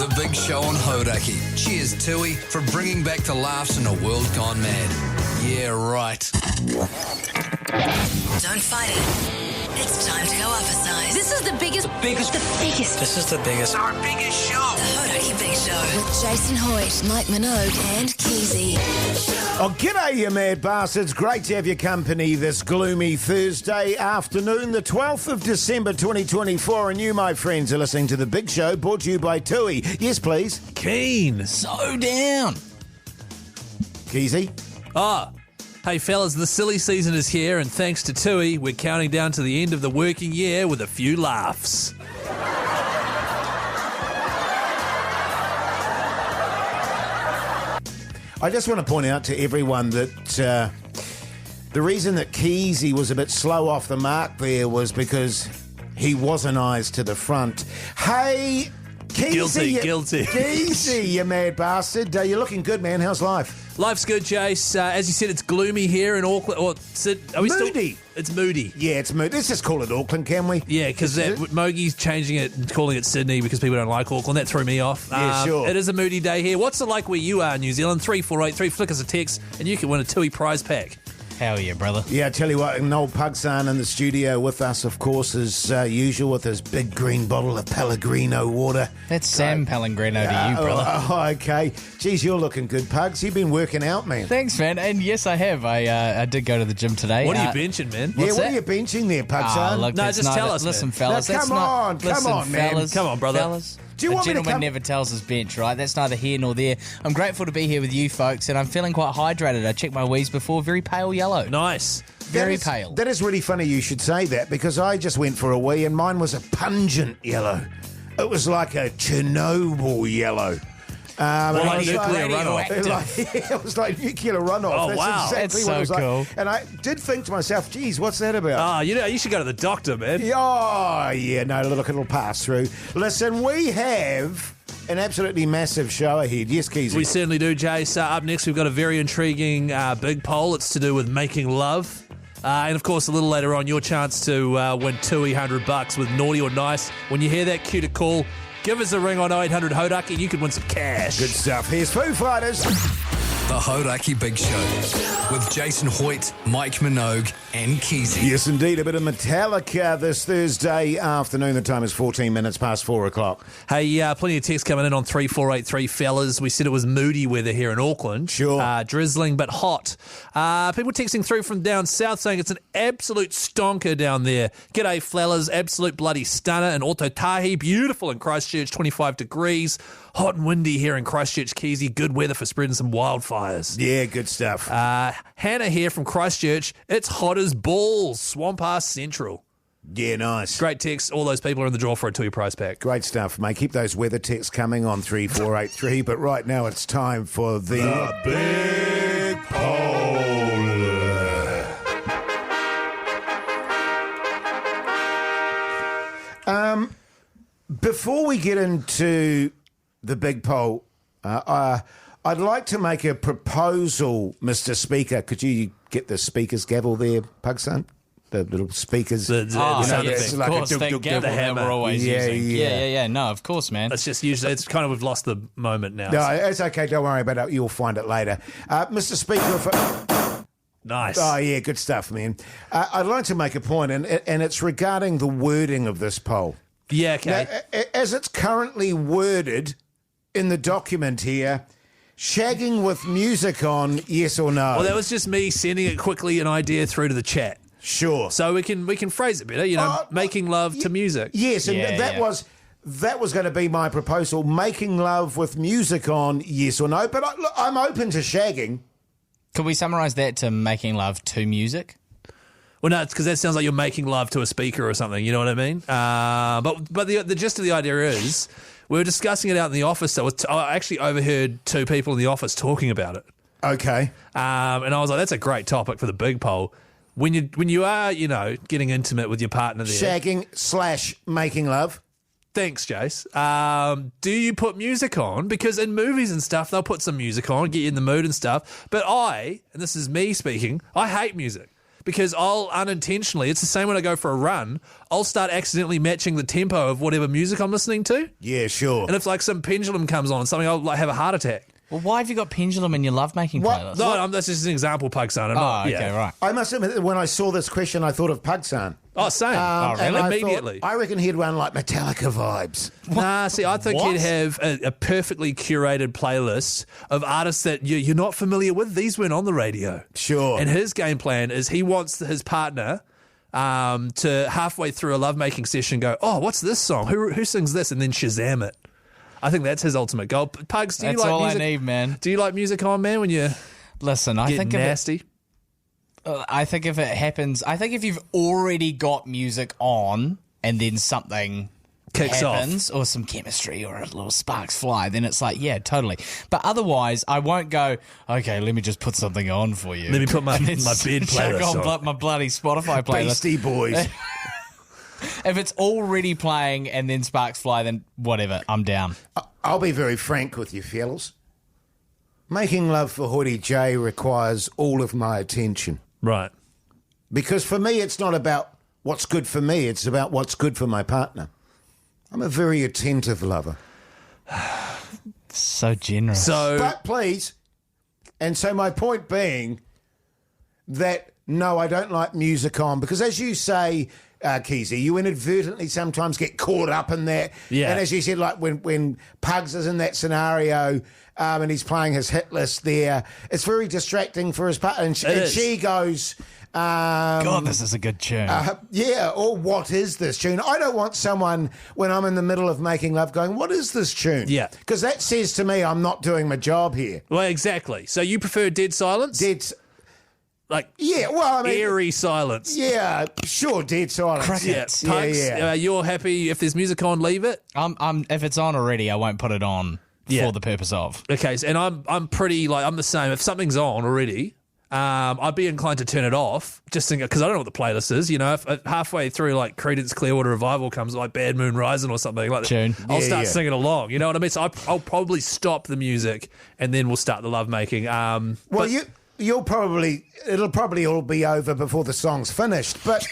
The Big Show on Hauraki. Cheers, Tui, for bringing back the laughs in a world gone mad. Yeah, right. Don't fight it. It's time to go up a size. This is the biggest. This is the biggest. Our biggest show. The Hauraki Big Show. With Jason Hoyte, Mike Minogue and Keyzie. Oh, g'day, you mad bastards. Great to have your company this gloomy Thursday afternoon, the 12th of December 2024. And you, my friends, are listening to The Big Show, brought to you by Tui. Yes, please. Keen. So down. Keyzie. Hey fellas, the silly season is here, and thanks to Tui, we're counting down to the end of the working year with a few laughs. I just want to point out to everyone that the reason that Keyzie was a bit slow off the mark there was because he wasn't eyes to the front. Hey, Keyzie. Guilty. Keyzie, you mad bastard. You're looking good, man. How's life? Life's good, Jase. As you said, it's gloomy here in Auckland. Are we Moody. It's moody. Yeah, it's moody. Let's just call it Auckland, can we? Yeah, because Mogie's changing it and calling it Sydney because people don't like Auckland. That threw me off. Yeah, sure. It is a moody day here. What's it like where you are in New Zealand? 3483, flick us a text and you can win a Tui prize pack. Hell yeah, brother. Yeah, I tell you what, Noel Pugs in the studio with us, of course, as usual, with his big green bottle of Pellegrino water. That's Sam Pellegrino to you, brother. Oh, okay. Geez, you're looking good, Pugs. You've been working out, man. Thanks, man. And yes, I have. I did go to the gym today. What are you benching, man? Yeah, What's what that? are you benching there, Pugs? Look, No, that's just not tell it. us, Listen, man. fellas. Now, that's come not, on, listen, man. fellas, Come on, brother. Fellas. Do you a want me to gentleman come- never tells his bench, right? That's neither here nor there. I'm grateful to be here with you folks, and I'm feeling quite hydrated. I checked my wheeze before, very pale yellow. Nice. Very pale. That is really funny you should say that, because I just went for a wee and mine was a pungent yellow. It was like a Chernobyl yellow. like it was nuclear runoff. It was like nuclear runoff. Oh, That's wow. exactly That's what it was so cool. like. And I did think to myself, geez, what's that about? You should go to the doctor, man. Oh, yeah, no, look, it'll pass through. Listen, we have an absolutely massive show ahead. Yes, Keyzie. We certainly do, Jase. Up next, we've got a very intriguing big poll. It's to do with making love. And, of course, a little later on, your chance to win $200 with Naughty or Nice. When you hear that cue to call, give us a ring on 0800 Hauraki and you can win some cash. Good stuff. Here's Foo Fighters. The Hauraki Big Show with Jason Hoyte, Mike Minogue, and Keyzie. Yes, indeed. A bit of Metallica this Thursday afternoon. The time is 14 minutes past 4 o'clock. Hey, plenty of texts coming in on 3483, fellas. We said it was moody weather here in Auckland. Sure. Drizzling but hot. People texting through from down south saying it's an absolute stonker down there. G'day, fellas. Absolute bloody stunner in Otautahi. Beautiful in Christchurch, 25 degrees. Hot and windy here in Christchurch, Keyzie. Good weather for spreading some wildfires. Yeah, good stuff. Hannah here from Christchurch. It's hot as balls. Swamp Ass Central. Yeah, nice. Great text. All those people are in the draw for a Tui prize pack. Great stuff, mate. Keep those weather texts coming on 3483. But right now it's time for the Big Poll. Before we get into the big poll, I'd like to make a proposal, Mr. Speaker. Could you get the speaker's gavel there, Pugson? The little speakers. The sound yes, effect. of like a course, duk, that duk, gavel duk. that hammer. we're always Yeah, using. yeah. Yeah. No, of course, man. It's just usually, it's kind of, we've lost the moment now. No, it's okay. Don't worry about it. You'll find it later. Mr. Speaker, Nice. oh, yeah, good stuff, man. I'd like to make a point, and it's regarding the wording of this poll. Yeah, okay. Now, as it's currently worded in the document here, shagging with music on, yes or no? Well, that was just me sending it quickly an idea through to the chat. Sure. So we can phrase it better, making love to music. Yes, and Yeah, that yeah. was going to be my proposal, making love with music on, yes or no. But look, I'm open to shagging. Can we summarise that to making love to music? Well, no, it's because that sounds like you're making love to a speaker or something. You know what I mean? But the gist of the idea is we were discussing it out in the office. So I actually overheard two people in the office talking about it. Okay. And I was like, that's a great topic for the big poll. When you are, getting intimate with your partner there. Shagging / making love. Thanks, Jase. Do you put music on? Because in movies and stuff, they'll put some music on, get you in the mood and stuff. But and this is me speaking, I hate music. because I'll unintentionally, it's the same when I go for a run, I'll start accidentally matching the tempo of whatever music I'm listening to. Yeah, sure. And if like some pendulum comes on and something, I'll like have a heart attack. Well, why have you got pendulum in your lovemaking playlist? No, that's just an example, Pugson. Okay, right. I must admit that when I saw this question, I thought of Pugsan. Oh, same. And I Immediately. thought, I reckon he'd run like Metallica vibes. Nah, see, I think he'd have a perfectly curated playlist of artists that you're not familiar with. These weren't on the radio. Sure. And his game plan is he wants his partner to halfway through a lovemaking session go, oh, what's this song? Who sings this? And then Shazam it. I think that's his ultimate goal. Pugs, do you That's like all music? I need, man. Do you like music on, man, when you Listen, I get think nasty? I think if it happens, I think if you've already got music on and then something Kicks happens or some chemistry or a little sparks fly, then it's like, yeah, totally. But otherwise, I won't go, okay, let me just put something on for you. Let me put my And then bed chuck playlist on. my bloody Spotify playlist. Beastie Boys. If it's already playing and then sparks fly, then whatever, I'm down. I'll be very frank with you, fellas. Making love for Hoyte J requires all of my attention. Right. Because for me, it's not about what's good for me. It's about what's good for my partner. I'm a very attentive lover. So generous. So, But please, and so my point being that, no, I don't like music on because as you say, Keyzie, you inadvertently sometimes get caught up in that. Yeah. And as you said, like when Pugs is in that scenario and he's playing his hit list there, it's very distracting for his partner. And she goes... God, this is a good tune. yeah, or what is this tune? I don't want someone, when I'm in the middle of making love, going, what is this tune? Yeah. Because that says to me I'm not doing my job here. well, exactly. So you prefer dead silence? Like Yeah, well, I mean... eerie silence. Yeah, sure, dead silence. Crickets. Yeah, Pugs, Yeah. you're happy if there's music on, leave it. I'm if it's on already, I won't put it on Yeah. for the purpose of. Okay, and I'm pretty like I'm the same. If something's on already, I'd be inclined to turn it off just because I don't know what the playlist is. You know, if halfway through like Creedence Clearwater Revival comes like Bad Moon Rising or something like that, Tune. I'll Yeah, start yeah. singing along. You know what I mean? So I'll probably stop the music and then we'll start the lovemaking. Well, But- it'll probably all be over before the song's finished, but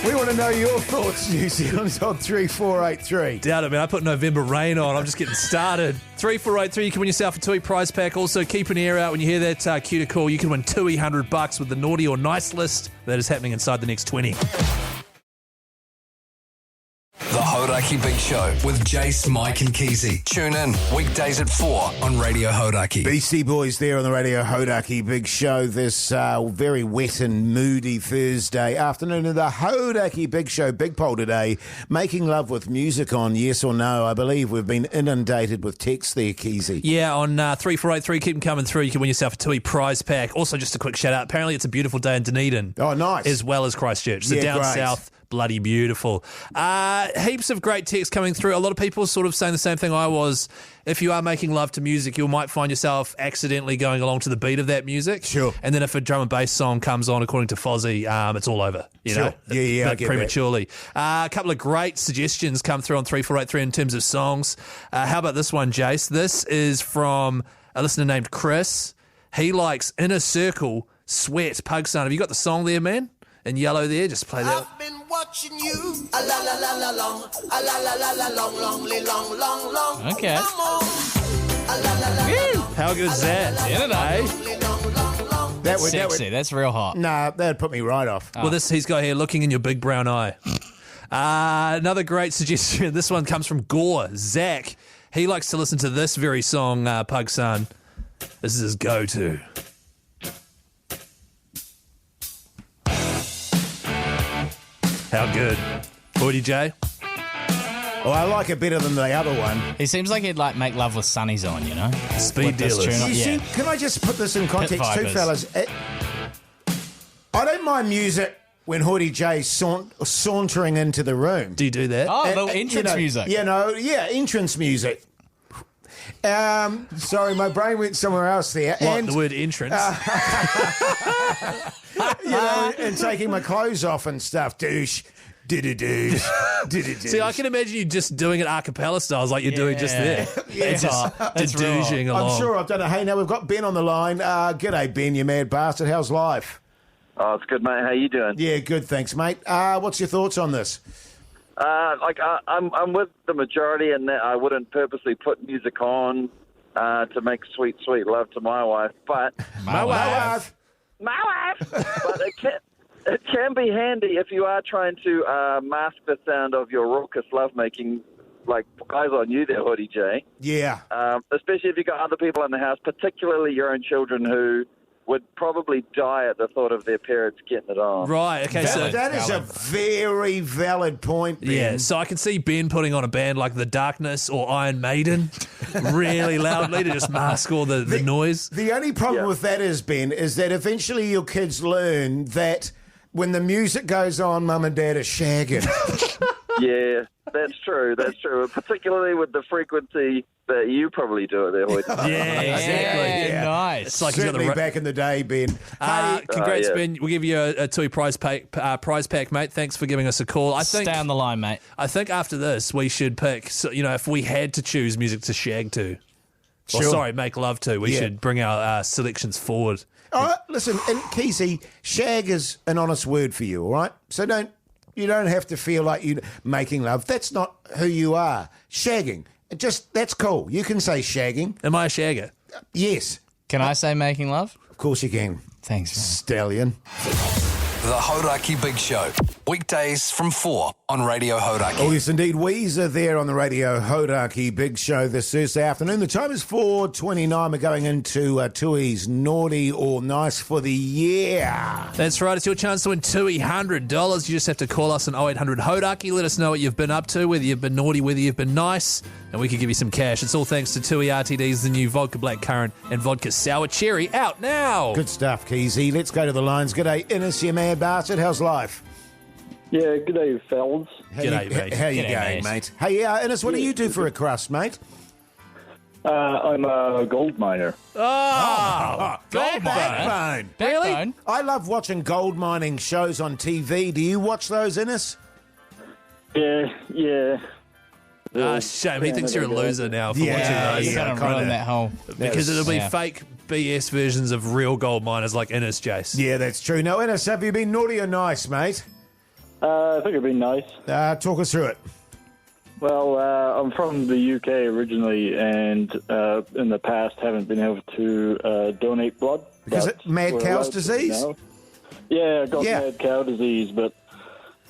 we want to know your thoughts, New Zealand's on 3483. Doubt it, man. I put November Rain on. I'm just getting started. 3483, you can win yourself a TUI prize pack. Also, keep an ear out when you hear that cue to call. You can win TUI $100 with the naughty or nice list that is happening inside the next 20. The Hauraki Big Show with Jase, Mike and Keyzie. Tune in weekdays at 4 on Radio Hauraki. Beastie Boys there on the Radio Hauraki Big Show this very wet and moody Thursday afternoon of the Hauraki Big Show. Big poll today. Making love with music on, yes or no? I believe we've been inundated with texts there, Keyzie. Yeah, on 3483, keep them coming through. You can win yourself a TUI prize pack. Also, just a quick shout out. Apparently, it's a beautiful day in Dunedin. Oh, nice. As well as Christchurch. So Yeah, down great. south, bloody beautiful. Heaps of great texts coming through. A lot of people sort of saying the same thing I was. If you are making love to music, you might find yourself accidentally going along to the beat of that music. Sure. And then if a drum and bass song comes on, according to Fozzie, it's all over. You Sure. know, Yeah, I but get prematurely. A couple of great suggestions come through on 3483 in terms of songs. How about this one, Jase? This is from a listener named Chris. He likes Inner Circle, Sweat, Pugson. Have you got the song there, man? In yellow there, just play that. I've been watching you, a la la la la long, a la la la la long, long. Okay. Come on, a la la la How good is that? Hey? long. That Sexy. That's real hot. Nah, that'd put me right off. Well, he's got here looking in your big brown eye. Another great suggestion. This one comes from Gore. Zach. He likes to listen to this very song, Pugson. This is his go-to. How good? Hoyte J? Well, I like it better than the other one. He seems like he'd like make love with Sunny's on, you know? Speed With this dealers. tune. You Yeah. see, can I just put this in context too, vibers. fellas? I don't mind music when Hoyte J sauntering into the room. Do you do that? Oh, little You entrance know, music. Entrance music. Sorry, my brain went somewhere else there. What, And the word entrance? and taking my clothes off and stuff. Douche. Douche. See, I can imagine you just doing it a cappella styles like you're doing just there. It's hot. It's real hot. Dooging along. I'm sure I've done it. Hey, now we've got Ben on the line. G'day, Ben, you mad bastard. How's life? Oh, it's good, mate. How you doing? Yeah, good, thanks, mate. What's your thoughts on this? I'm with the majority in that I wouldn't purposely put music on to make sweet, sweet love to my wife, but My wife. but it can be handy if you are trying to mask the sound of your raucous lovemaking, like eyes on you there, Hoodie J. Yeah. Especially if you've got other people in the house, particularly your own children who would probably die at the thought of their parents getting it on. Right, okay, so... That is a very valid point, Ben. Yeah, so I can see Ben putting on a band like The Darkness or Iron Maiden really loudly to just mask all the noise. The only problem with that is, Ben, is that eventually your kids learn that when the music goes on, Mum and Dad are shagging. Yeah, that's true. That's true. Particularly with the frequency that you probably do it there, Hoyte. Yeah, exactly. Yeah, nice. It's like he's got Certainly the back in the day, Ben. congrats, yeah. Ben. We'll give you a TUI prize pack, mate. Thanks for giving us a call. I think Stay on the line, mate. I think after this we should pick. So, if we had to choose music to shag to, or Sure. sorry, make love to, we should bring our selections forward. All right, listen, and Keyzie, shag is an honest word for you, all right? So you don't have to feel like you're making love. That's not who you are. Shagging. That's cool. You can say shagging. Am I a shagger? Yes, Can I say making love? of course you can. Thanks, man. Stallion. The Hauraki Big Show. Weekdays from 4 on Radio Hauraki. Oh, yes, indeed. Weezer there on the Radio Hauraki Big Show this Thursday afternoon. The time is 4:29. We're going into Tui's Naughty or Nice for the year. That's right. It's your chance to win $200. You just have to call us on 0800 Hauraki. Let us know what you've been up to, whether you've been naughty, whether you've been nice, and we could give you some cash. It's all thanks to Tui RTDs, the new vodka black currant and vodka sour cherry, out now. Good stuff, Keyzie. Let's go to the lines. G'day, Innes, you mad bastard. How's life? Yeah, good day, fellas. G'day, mate. How you G'day, going, mate. mate? Hey, Innes, what do you do for a crust, mate? I'm a gold miner. Backbone. Backbone? I love watching gold mining shows on TV. Do you watch those, Innes? Yeah. Shame. He thinks you're a loser now for Yeah, watching those. He's going to kinda. ruin that whole... Because it'll be Yeah. fake BS versions of real gold miners like Innes, Jase. Yeah, that's true. Now, Innes, have you been naughty or nice, mate? I think it'd be nice. Talk us through it. Well, I'm from the UK originally, and in the past haven't been able to donate blood. Because but it mad we're cow's allowed to disease? now. Yeah, I got mad cow disease, but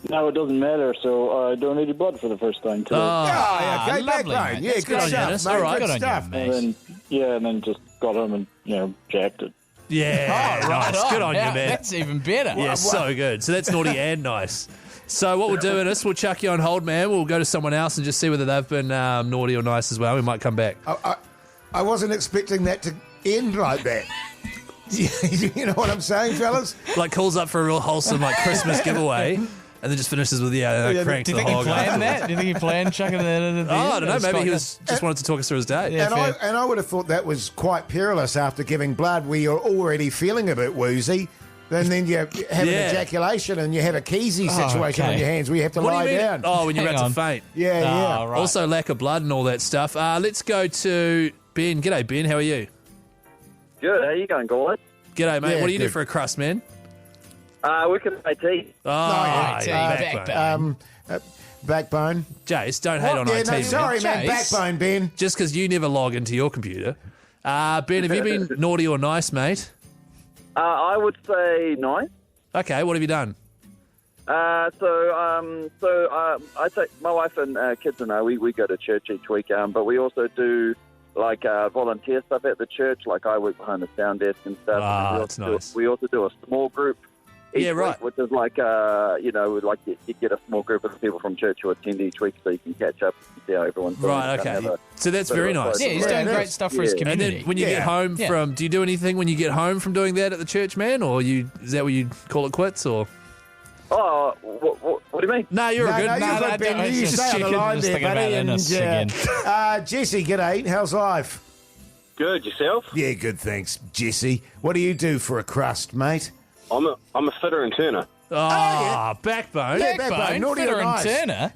now it doesn't matter, so I donated blood for the first time today. yeah, okay, lovely, backbone. mate. Yeah, That's good good on you, stuff, Innes. mate. All right, Good good on you, stuff. mate. and then just got home and, jacked it. Yeah, nice. Good on you, Yeah, man. That's even better. Yeah, so good. So that's naughty and nice. So what we'll do, Innes, we'll chuck you on hold, man. We'll go to someone else and just see whether they've been naughty or nice as well. We might come back. I wasn't expecting that to end like that. You know what I'm saying, fellas? Like calls up for a real wholesome Christmas giveaway, and then just finishes with crank Do to you the think he hog. planned that? Do you think he planned chucking that in at the Oh, end? I don't know. It's Maybe quite he good. was just wanted to talk us through his day. Yeah. And I would have thought that was quite perilous after giving blood where you're already feeling a bit woozy. And then you have an ejaculation and you have a Keyzie situation okay. on your hands where you have to What do lie you mean? down. Oh, when you're Hang about on. to faint. Yeah. Right. Also, lack of blood and all that stuff. Let's go to Ben. G'day, Ben. How are you? Good. How you going, guys? G'day, mate. Yeah, What do you do good. for a crust, man? Working at IT. Oh, Backbone. Backbone. Jace, don't hate on IT. no, man. sorry, man. Jace. Backbone, Ben. Just because you never log into your computer. Ben, have you been naughty or nice, mate? I would say nice. Okay, what have you done? I take my wife and kids and I. We go to church each week, but we also do volunteer stuff at the church. Like I work behind the sound desk and stuff. Ah, And we that's also nice. we also do a small group. Each Yeah, right. Week, which is you get a small group of people from church who attend each week, so you can catch up and see how everyone's doing. Right, and okay. have a So that's bit very of a nice. close Yeah, he's look. doing great stuff for his Yeah. And community. then when you get home Yeah. from, do you do anything when you get home from doing that at the church, man? Or is that where you call it quits? Or Oh, what do you mean? no, you're No, good. no, you're no, good, Ben. don't- You just stay on the checking, line just there, thinking buddy. about Innes And, again. Jesse, g'day. How's life? Good, yourself? Yeah, good, thanks, Jesse. What do you do for a crust, mate? I'm a fitter and turner. Oh, backbone. Yeah, Backbone, naughty fitter or and nice? turner?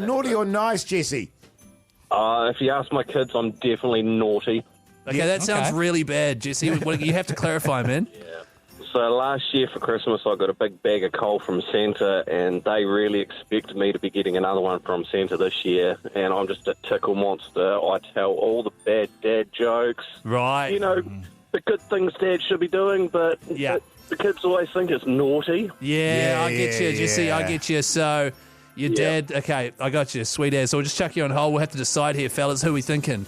Naughty or nice, Jesse? If you ask my kids, I'm definitely naughty. Okay, that sounds okay. really bad, Jesse. You have to clarify, man. So last year for Christmas, I got a big bag of coal from Santa, and they really expect me to be getting another one from Santa this year. And I'm just a tickle monster. I tell all the bad dad jokes. Right. You know, the good things Dad should be doing, but Yeah. the kids always think it's naughty. Yeah, I get you, Jesse. yeah. I get you. So, your dad. Okay, I got you, sweet ass. So we'll just chuck you on hold. We'll have to decide here, fellas. Who are we thinking?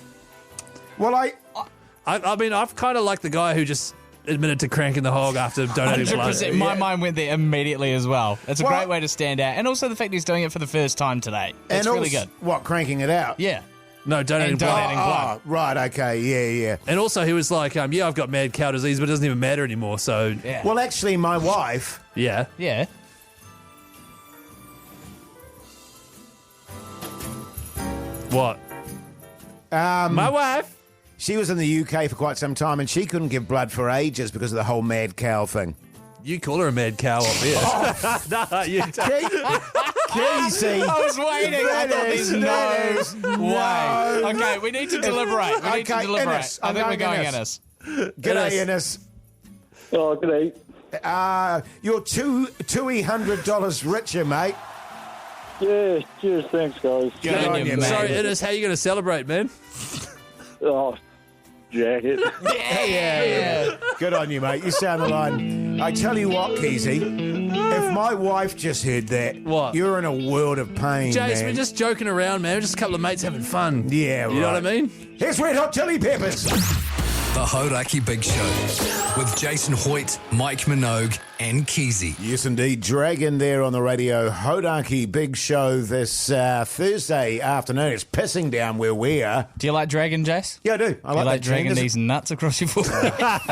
Well, I mean, I've kind of like the guy who just admitted to cranking the hog after donating blood. 100%. My mind went there immediately as well. It's a Well- great way to stand out. And also the fact he's doing it for the first time today. It's and really also, good. What, cranking it out? Yeah. No, donating And blood. donating blood. Right, okay, yeah. And also, he was like, yeah, I've got mad cow disease, but it doesn't even matter anymore. So, Yeah. Well, actually, my wife, yeah. Yeah. What? My wife. she was in the UK for quite some time, and she couldn't give blood for ages because of the whole mad cow thing. You call her a mad cow up here. No, you don't. Keyzie. I was waiting. I thought there's no way. No. Okay, we need to deliberate. We need to Okay, deliberate. Innes. I think I'm we're going going Innes. G'day, Innes. Oh, good day. You're $200 richer, mate. Yeah, cheers, thanks, guys. Good on you, man. Sorry, Innes, how are you going to celebrate, man? Oh, jacket. Yeah. Good on you, mate. You sound the line. I tell you what, Keyzie, if my wife just heard that, What? you're in a world of pain, Jase, man. we're just joking around, man. We're just a couple of mates having fun. Yeah, right. You know what I mean? Here's Red Hot Chili Peppers. The Hauraki Big Show with Jason Hoyte, Mike Minogue, and Keyzie. Yes, indeed. Dragon there on the Radio Hauraki Big Show this Thursday afternoon. It's pissing down where we are. Do you like dragging, Jace? Yeah, I do. I Do you like that tune. dragging these nuts across your forehead? Far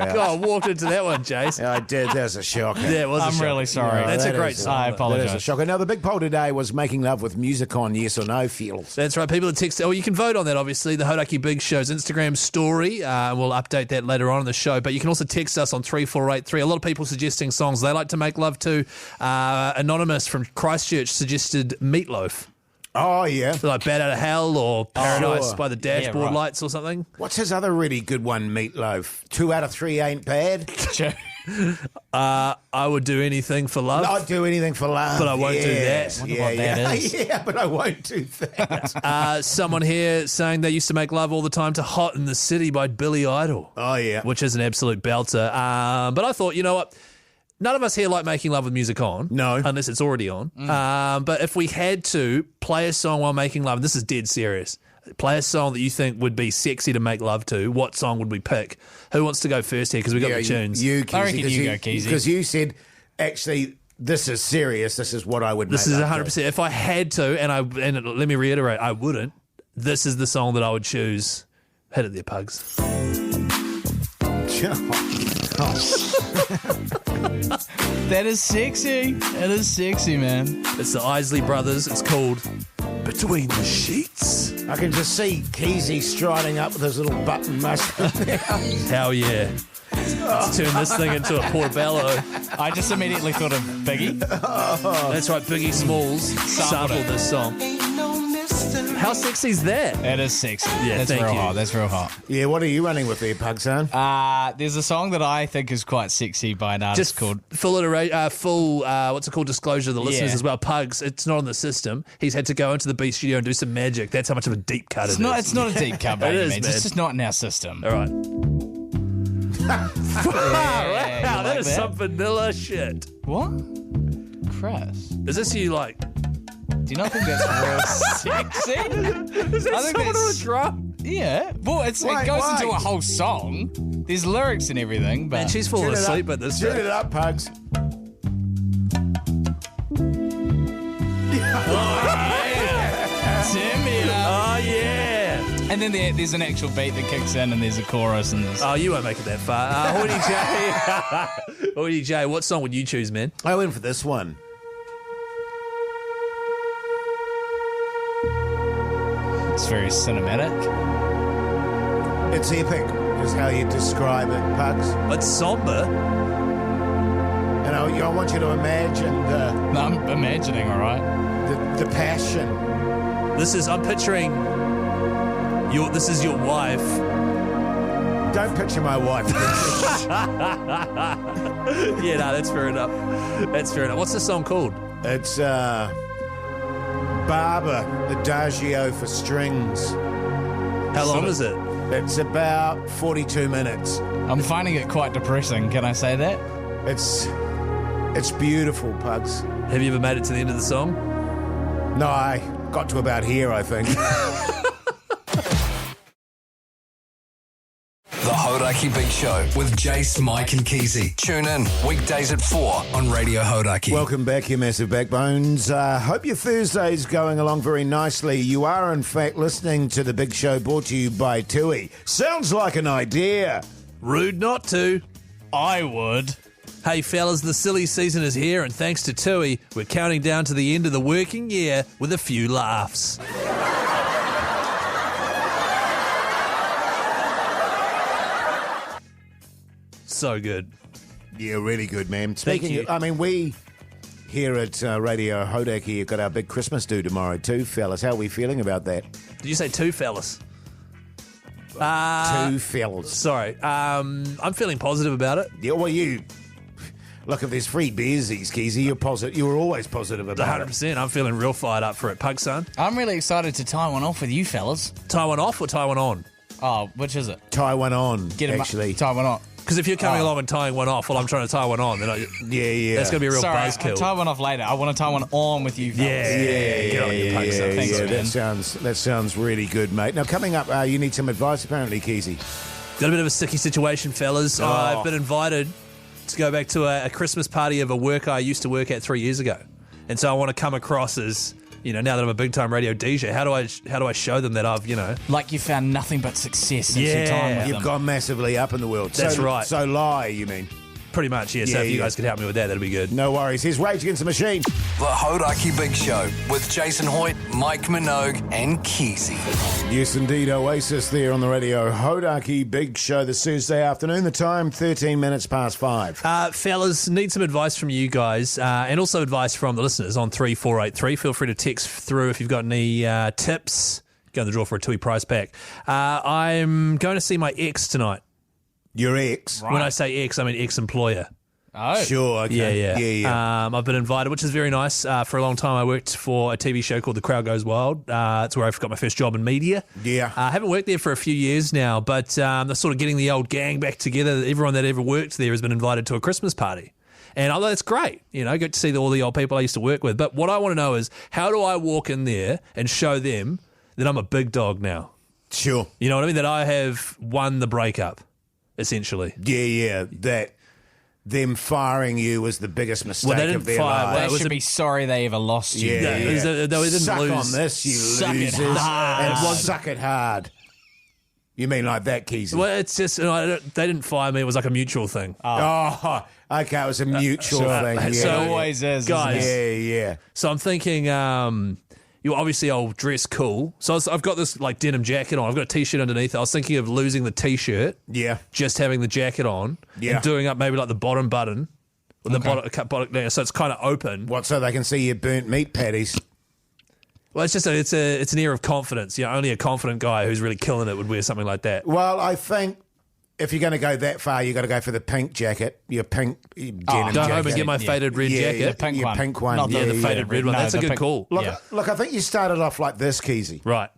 out. God, I walked into that one, Jase. I did. That was a shocker. Yeah, it was a I'm shocker. really sorry. No, That's a that great is song. I That is a apologise. shocker. Now, the big poll today was making love with music on yes or no feels. That's right. People that text. Oh, you can vote on that, obviously. The Hauraki Big Show's Instagram story. We'll update that later on in the show. But you can also text us on 3483. A lot of people suggesting songs they like to make love to. Anonymous from Christchurch suggested Meatloaf. Oh, yeah. So like Bad Out of Hell or Paradise Sure. by the Dashboard right. Lights or something. What's his other really good one, Meatloaf? 2 out of 3 ain't bad. I would do anything for love. I'd do anything for love. But I won't do Yes. that. Wonder Yeah, what yeah. that is. Yeah, but I won't do that. Someone here saying they used to make love all the time to Hot in the City by Billy Idol. Oh, yeah. Which is an absolute belter. But I thought, you know what? None of us here like making love with music on. No. Unless it's already on. But if we had to play a song while making love, and this is dead serious, play a song that you think would be sexy to make love to, what song would we pick? Who wants to go first here? Because we got the tunes. You, I reckon Keyzie, you go, Keyzie. Because you said, actually, this is serious. This is what I would This make is love to. 100%. If I had to, and let me reiterate, I wouldn't, this is the song that I would choose. Hit it there, Pugs. That is sexy. That is sexy, man. It's the Isley Brothers. It's called Between the Sheets. I can just see Keyzie striding up with his little button mustache. Hell yeah. Let's turn this thing into a portobello. I just immediately thought of Biggie. That's right, Biggie Smalls sampled this song. How sexy is that? That is sexy. Yeah, that's thank real you. hot. That's real hot. Yeah, what are you running with there, Pug son? There's a song that I think is quite sexy by an artist Just called full what's it called, disclosure to the listeners Yeah. as well. Pugs, it's not on the system. He's had to go into the B studio and do some magic. That's how much of a deep cut It's it not. is. It's not a deep cut, by It any is, means. man. It's just not in our system. All right. Yeah, Wow, you that like is that? some vanilla shit. What? Chris, Is this you like? do you not think that's real sexy? Is that I think someone on a that's- drum? Yeah. Well, it Wait, goes wait. into a whole song. There's lyrics and everything, but Man, she's falling Tune it asleep up. at this Tune rate. it up, Pugs. Turn me up. Oh yeah. And then there's an actual beat that kicks in, and there's a chorus, and there's. Oh, you won't make it that far. Hoyte J. Hoyte J, what song would you choose, man? I went for this one. It's very cinematic. It's epic, is how you describe it, Pugs. It's somber. And I want you to imagine No, I'm imagining, all right. the passion. I'm picturing this is your wife Don't picture my wife. Yeah, no, that's fair enough. That's fair enough. What's the song called? It's Barber, Adagio for strings. How long is it? It's about 42 minutes. I'm finding it quite depressing. Can I say that? It's beautiful, Pugs. Have you ever made it to the end of the song? No, I got to about here, I think. The Hauraki Big Show with Jase, Mike and Keyzie. Tune in weekdays at 4 on Radio Hauraki. Welcome back, you massive backbones. Hope your Thursday's going along very nicely. You are, in fact, listening to the Big Show brought to you by Tui. Sounds like an idea. Rude not to. I would. Hey fellas, the silly season is here, and thanks to Tui, we're counting down to the end of the working year with a few laughs. So good. Yeah, really good, man. Thank you. We here at Radio Hauraki have got our big Christmas do tomorrow too, fellas. How are we feeling about that? Did you say two fellas? Two fellas. Sorry. I'm feeling positive about it. Yeah, well, you... Look, if there's free beers, Keyzie, you're positive. You were always positive about it. 100%. I'm feeling real fired up for it. Pug son. I'm really excited to tie one off with you fellas. Tie one off or tie one on? Oh, which is it? Tie one on, Get him actually. tie one on. Because if you're coming along and tying one off while I'm trying to tie one on, then yeah. that's going to be a real buzzkill. I'll tie one off later. I want to tie one on with you fellas. Get on your Pug son. Thanks, man. That sounds really good, mate. Now, coming up, you need some advice, apparently, Keyzie. Got a bit of a sticky situation, fellas. Oh. I've been invited to go back to a Christmas party of a work I used to work at 3 years ago. And so I want to come across as, now that I'm a big-time radio DJ, how do I show them that I've, Like you found nothing but success since your time with You've them. gone massively up in the world. That's right. So lie, you mean? Pretty much, yeah. So if you guys could help me with that, that'd be good. No worries. Here's Rage Against the Machine. The Hauraki Big Show with Jason Hoyte, Mike Minogue and Keyzie. Yes, indeed. Oasis there on the Radio Hauraki Big Show this Thursday afternoon. The time, 13 minutes past 5. Fellas, need some advice from you guys and also advice from the listeners on 3483. Feel free to text through if you've got any tips. Go in the draw for a Tui prize pack. I'm going to see my ex tonight. Your ex? Right. When I say ex, I mean ex-employer. Oh. Sure, okay. Yeah. I've been invited, which is very nice. For a long time, I worked for a TV show called The Crowd Goes Wild. It's where I got my first job in media. Yeah. I haven't worked there for a few years now, but they're sort of getting the old gang back together. Everyone that ever worked there has been invited to a Christmas party. And although it's great, get to see all the old people I used to work with. But what I want to know is, how do I walk in there and show them that I'm a big dog now? Sure. You know what I mean? That I have won the breakup, essentially. Yeah. That them firing you was the biggest mistake of their lives. They should be sorry they ever lost you. Yeah. They didn't Suck lose. on this, you Suck it losers. hard. And suck it hard. You mean like that, Keyzie? Well, it's just, they didn't fire me. It was like a mutual thing. Oh, okay. It was a mutual thing. Yeah, So It always is, guys. isn't it? Yeah. So I'm thinking, obviously I'll dress cool. So I've got this like denim jacket on. I've got a t-shirt underneath. I was thinking of losing the t-shirt. Yeah. Just having the jacket on. Yeah. And doing up maybe like the bottom button. Or the bottom down, so it's kind of open. What, so they can see your burnt meat patties? Well, it's just it's an air of confidence. Only a confident guy who's really killing it would wear something like that. Well, I think if you're going to go that far, you've got to go for the pink jacket. Your pink denim Go jacket. home and get my faded red jacket. Your pink one. Not The faded red one. No, That's a the good pink- call. Look, I think you started off like this, Keyzie. Right.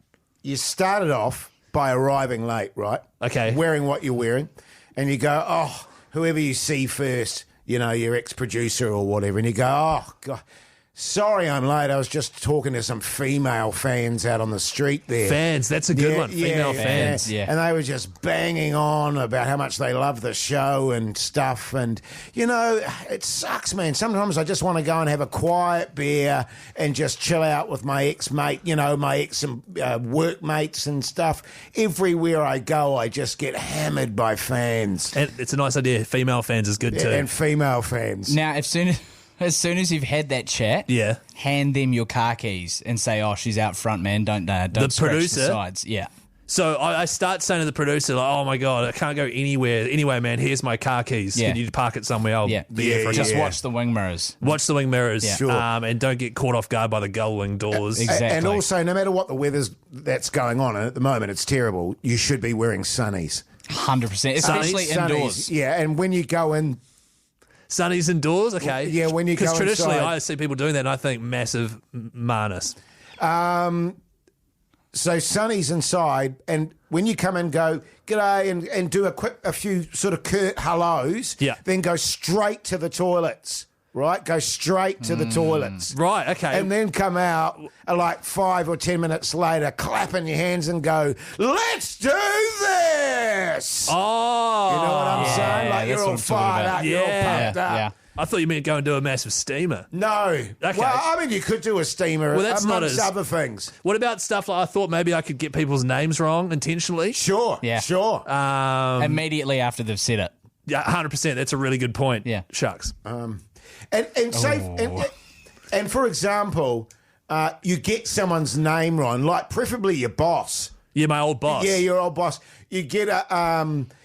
You started off by arriving late, right? Okay. Wearing what you're wearing. And you go, whoever you see first, your ex-producer or whatever, and you go, oh, God, sorry I'm late. I was just talking to some female fans out on the street there. Fans, that's a good one. Female fans. Yeah. And they were just banging on about how much they love the show and stuff. And, it sucks, man. Sometimes I just want to go and have a quiet beer and just chill out with my ex-mate, my ex-workmates and stuff. Everywhere I go, I just get hammered by fans. And it's a nice idea. Female fans is good too. And female fans. Now, as soon as you've had that chat, hand them your car keys and say, "Oh, she's out front, man. Don't The scratch producer? the sides." Yeah. So I start saying to the producer, like, oh my God, I can't go anywhere. Anyway, man, here's my car keys. Yeah. Can you park it somewhere? I'll Yeah. be here for a Just couple. watch the wing mirrors. Watch the wing mirrors. Yeah. Sure. And don't get caught off guard by the gull wing doors. Exactly. And also, no matter what the weather's that's going on at the moment, it's terrible. You should be wearing sunnies. 100%, especially Sunnies, indoors. yeah, and when you go in, Sunnies indoors, okay. Yeah, when you go Because traditionally inside. I see people doing that and I think massive manus. so Sunny's inside, and when you come in, go g'day, and do a few sort of curt hellos. Yeah. Then go straight to the toilets. Right, go straight to the toilets. Right, okay. And then come out like 5 or 10 minutes later, clapping your hands and go, let's do this. Oh. You know what I'm saying? Like that's you're what all I'm talking fired about. up, you're all Yeah. pumped up. Yeah. I thought you meant go and do a massive steamer. No. Okay. Well, I mean, you could do a steamer Well, that's not amongst as- other things. What about stuff like I thought maybe I could get people's names wrong intentionally? Sure. Yeah. Sure. Immediately after they've said it. Yeah, 100%. That's a really good point. Yeah. Shucks. And say, and for example, you get someone's name wrong, like preferably your boss. Yeah, my old boss. Yeah, your old boss. You get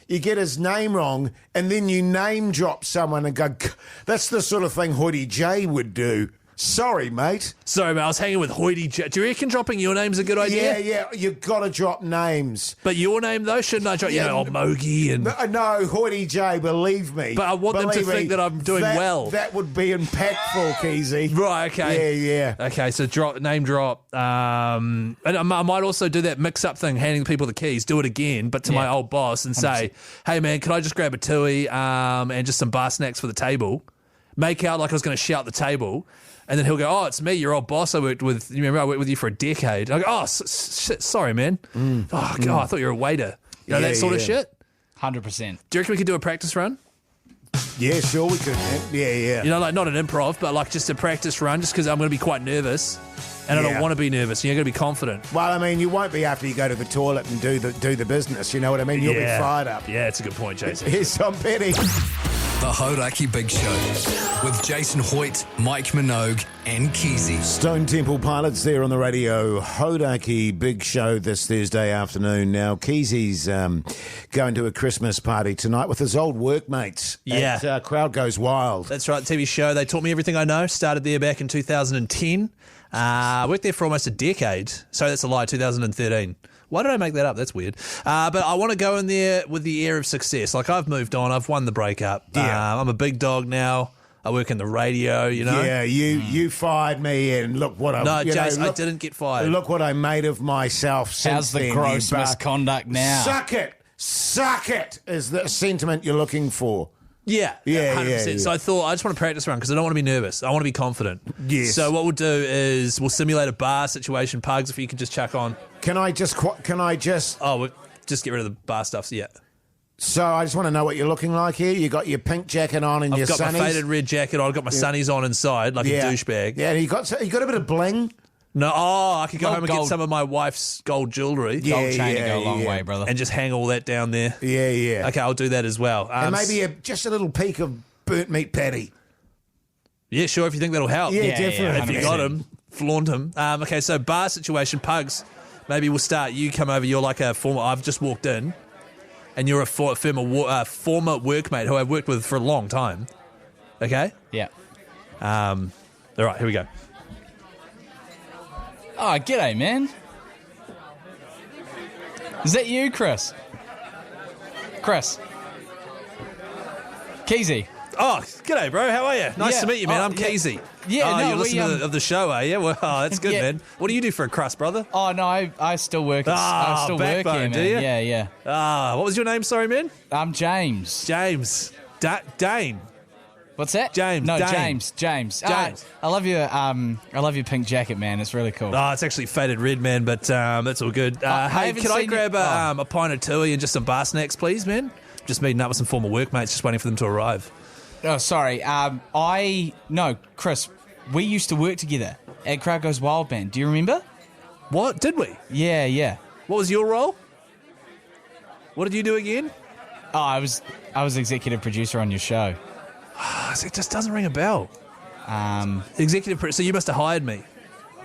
his name wrong, and then you name drop someone and go, that's the sort of thing Hoyte J would do. Sorry, mate. Sorry, mate. I was hanging with Hoyte J. Do you reckon dropping your name's a good idea? Yeah, you've got to drop names. But your name, though, shouldn't I drop? Yeah, old Mogi and... No, Hoyte J, believe me. But I want them to Believe me, think that I'm doing well. That would be impactful, Keyzie. Right, okay. Yeah. Okay, so name drop. And I might also do that mix-up thing, handing people the keys, do it again, but to my old boss and say, hey, man, can I just grab a tui and just some bar snacks for the table? Make out like I was going to shout the table. And then he'll go, oh, it's me, your old boss I worked with. You remember I worked with you for a decade. I go, oh, shit, sorry, man. Oh, God, I thought you were a waiter. You know, that sort of shit. 100%. Do you reckon we could do a practice run? Yeah, sure we could, man. Yeah. You know, like not an improv, but like just a practice run just because I'm going to be quite nervous. And I don't want to be nervous. You're going to be confident. Well, I mean, you won't be after you go to the toilet and do the business. You know what I mean? You'll be fired up. Yeah, it's a good point, Jason. Here's Tom Petty. The Hauraki Big Show with Jason Hoyte, Mike Minogue, and Keyzie. Stone Temple Pilots there on the radio. Hauraki Big Show this Thursday afternoon. Now, Keyzie's going to a Christmas party tonight with his old workmates. Yeah. Crowd Goes Wild. That's right, TV show. They taught me everything I know. Started there back in 2010. Worked there for almost a decade. So that's a lie, 2013. Why did I make that up? That's weird. But I want to go in there with the air of success. Like, I've moved on. I've won the breakup. Yeah. I'm a big dog now. I work in the radio, you know. Yeah, you fired me, and look what I... No, you Jase, know, I didn't get fired. Look what I made of myself since How's the then, gross you misconduct now? Suck it is the sentiment you're looking for. Yeah, 100%. So I thought I just want to practice run because I don't want to be nervous. I want to be confident. Yes. So what we'll do is we'll simulate a bar situation. Pugs, if you can just chuck on. Can I just... Oh, we'll just get rid of the bar stuff. So, yeah. So I just want to know what you're looking like here. You got your pink jacket on and your I've got sunnies. my faded red jacket on. I've got my sunnies on inside like a douchebag. Yeah, you got a bit of bling. No, I could go home and get some of my wife's gold jewellery. Gold chain to go a long way, brother. And just hang all that down there. Yeah. Okay, I'll do that as well. And maybe just a little peek of burnt meat patty. Yeah, sure, if you think that'll help. Yeah, definitely. If you got them, flaunt them. Okay, so bar situation, Pugs, maybe we'll start. You come over, you're like a former, I've just walked in, and you're a former workmate who I've worked with for a long time. Okay? Yeah. All right, here we go. Oh, g'day, man. Is that you, Chris? Keyzie. Oh, g'day, bro. How are you? Nice to meet you, man. I'm Keyzie. Yeah, you're listening of the show, are you? Well, that's good, man. What do you do for a crust, brother? Oh, no, I still work. I still work here, Backbone, man. do you? Yeah. What was your name, sorry, man? I'm James. Dane. What's that? James. No, Dane. James. James. I love your pink jacket, man. It's really cool. Oh, it's actually faded red, man, but that's all good. Hey, can I grab a pint of tui and just some bar snacks, please, man? Just meeting up with some former workmates, just waiting for them to arrive. Oh, sorry. No, Chris, we used to work together at Crowd Goes Wild Band. Do you remember? What? Did we? Yeah. What was your role? What did you do again? Oh, I was executive producer on your show. It just doesn't ring a bell. Executive, so you must have hired me.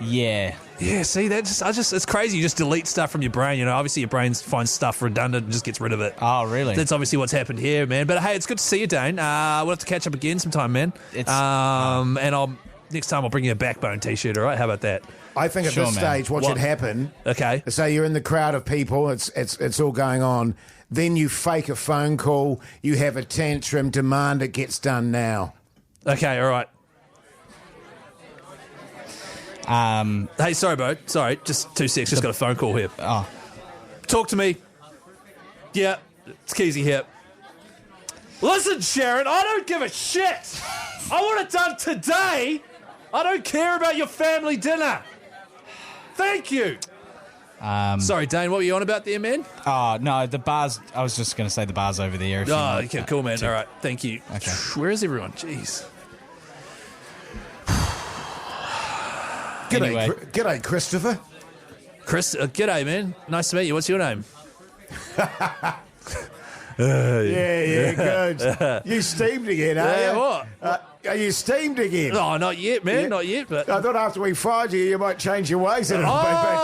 Yeah. Yeah, see, it's crazy. You just delete stuff from your brain, you know. Obviously, your brain finds stuff redundant and just gets rid of it. Oh, really? That's obviously what's happened here, man. But hey, it's good to see you, Dane. We'll have to catch up again sometime, man. And I'll next time I'll bring you a Backbone T-shirt, all right? How about that? I think at Sure, this man. stage, what should happen, Okay. say you're in the crowd of people, it's all going on, then you fake a phone call, you have a tantrum, demand it gets done now. Okay, all right. Hey, sorry, bro. Sorry, just 2 secs. Just got a phone call here. Oh. Talk to me. Yeah, it's Keyzie here. Listen, Sharon, I don't give a shit. I want it done today. I don't care about your family dinner. Thank you. Sorry, Dane, what were you on about there, man? Oh, no, the bar's... I was just going to say the bar's over there. If you Oh, want okay, cool, man. All right, thank you. Okay. Where is everyone? Jeez. G'day, Anyway. G'day, Christopher. Chris, g'day, man. Nice to meet you. What's your name? Yeah, good. You steamed again, are you? What? Are you steamed again? Oh, not yet, man. Yeah. Not yet, but... I thought after we fired you, you might change your ways a little bit. But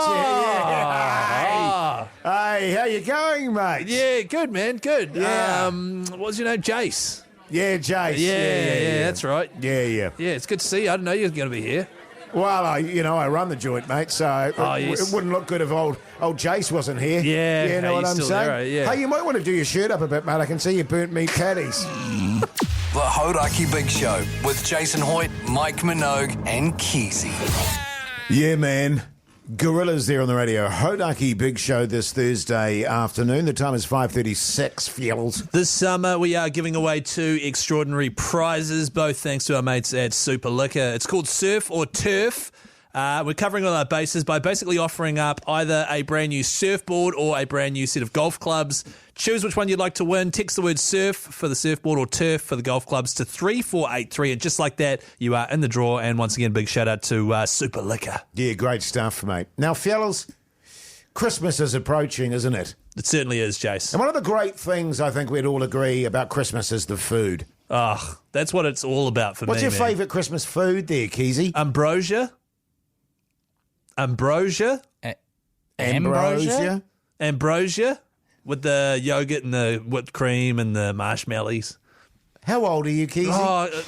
Ah. hey, how you going, mate? Yeah, good, man. Good. Yeah. What was your name? Jase. Yeah, Jase. Yeah, that's right. Yeah. Yeah, it's good to see you. I didn't know you were going to be here. Well, I run the joint, mate, so Yes. it wouldn't look good if old Jase wasn't here. Yeah, you know hey, what he's I'm still saying? there, right? Yeah. Hey, you might want to do your shirt up a bit, mate. I can see you burnt meat patties. The Hauraki Big Show with Jason Hoyte, Mike Minogue, and Keyzie. Yeah, man. Gorillas there on the radio. Hauraki Big Show this Thursday afternoon. The time is 5:36, Fields. This summer, we are giving away 2 extraordinary prizes, both thanks to our mates at Super Liquor. It's called Surf or Turf. We're covering all our bases by basically offering up either a brand new surfboard or a brand new set of golf clubs. Choose which one you'd like to win. Text the word surf for the surfboard or turf for the golf clubs to 3483. And just like that, you are in the draw. And once again, big shout out to Super Liquor. Yeah, great stuff, mate. Now, fellas, Christmas is approaching, isn't it? It certainly is, Jace. And one of the great things I think we'd all agree about Christmas is the food. Oh, that's what it's all about for What's me, your man. favourite Christmas food there, Keyzie? Ambrosia. Ambrosia? Ambrosia with the yogurt and the whipped cream and the marshmallows. How old are you, Keyzie? Oh,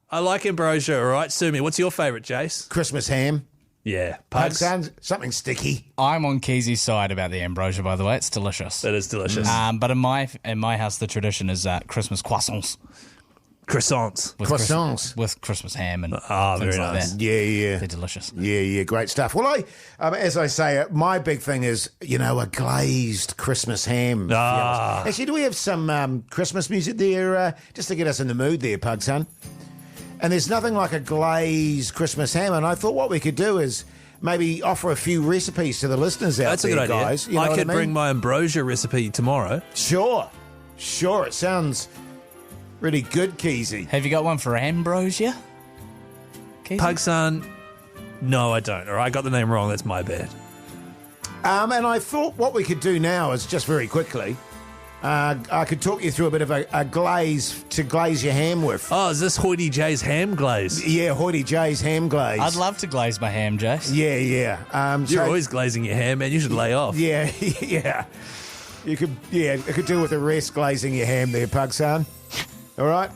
I like ambrosia, all right? Sue me. What's your favourite, Jace? Christmas ham. Yeah. Pug Pugs. sounds something sticky. I'm on Keyzie's side about the ambrosia, by the way. It's delicious. That is delicious. But in my house, the tradition is Christmas croissants. Croissants. Croissants. With Christmas ham and very things like nice. that. Yeah. They're delicious. Yeah, great stuff. Well, as I say, my big thing is, a glazed Christmas ham. Ah. Actually, do we have some Christmas music there, just to get us in the mood there, Pug son? And there's nothing like a glazed Christmas ham, and I thought what we could do is maybe offer a few recipes to the listeners out That's a there, good idea. guys. You know I what could mean? bring my ambrosia recipe tomorrow. Sure. It sounds really good, Keyzie. Have you got one for ambrosia? Keyzie? Pugson. No, I don't. All right, I got the name wrong. That's my bad. And I thought what we could do now is just very quickly, I could talk you through a bit of a glaze to glaze your ham with. Oh, is this Hoity J's ham glaze? Yeah, Hoity J's ham glaze. I'd love to glaze my ham, Jace. Yeah. You're always glazing your ham, man. You should lay off. Yeah. You could, I could do with the rest glazing your ham there, Pugson. All right?